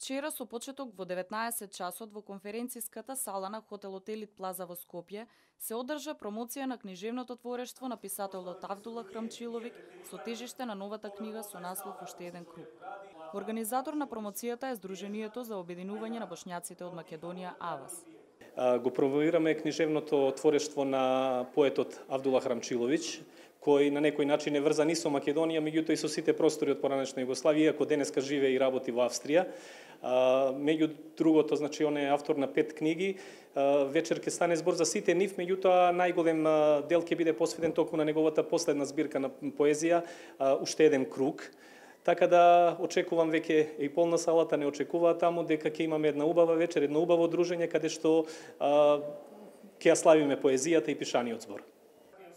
Вчера со почеток во 19 часот во конференциската сала на хотелот Елит Плаза во Скопје се одржа промоција на книжевното творештво на писателот Авдула Храмчиловик со тежиште на новата книга со наслов Уште еден круг. Организатор на промоцијата е Сдруженијето за обединување на бошњаците од Македонија АВАС. Го промовираме книжевното творештво на поетот Авдула Храмчилович, кој на некој начин е врзан и со Македонија, меѓутоа и со сите простори од поранешна Југославија, иако денеска живее и работи во Австрија. Меѓу другото, значи, он е автор на 5 книги. Вечер ќе стане збор за сите нив, меѓутоа најголем дел ќе биде посветен токму на неговата последна збирка на поезија Уште еден круг. Така да очекувам, веќе и полна салата не очекува таму, дека ќе имаме една убава вечер, едно убаво дружење каде што ќе ја славиме поезијата и пишаниот збор.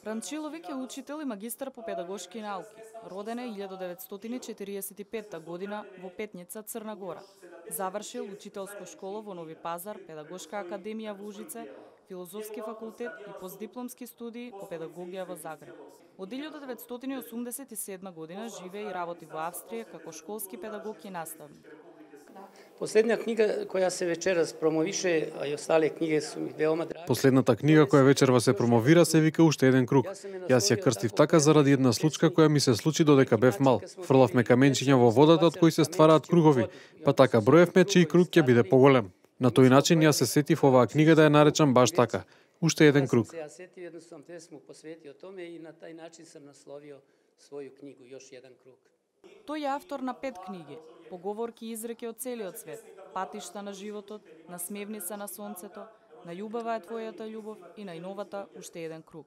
Храмчиловик е учител и магистар по педагошки науки. Роден е 1945 година во Петница, Црна Гора. Завршил учителско школо во Нови Пазар, педагошка академија во Ужице, филозофски факултет и постдипломски студии по педагогија во Загреб. Од 1987 година живее и работи во Австрија како школски педагог и наставник. Последна книга која се вечерас промовише, а и остале книги су ми веома драги. Последната книга која вечерва се промовира се вика Уште еден круг. Јас ја крстив така заради една случка која ми се случи додека бев мал. Фрлавме каменчиња во водата од кои се ствараат кругови, па така броевме чиј круг ќе биде поголем. На тој начин јас се сетив оваа книга да ја наречам баш така. Уште еден круг. Јас се сетив, едно сум песму посветио томе и на тај начин сам насловио своју книгу Још еден круг. Тој е автор на 5 книги, поговорки и изреки од целиот свет, патишта на животот, насмевни се на сонцето, најубава е твојата љубов и најновата Уште еден круг.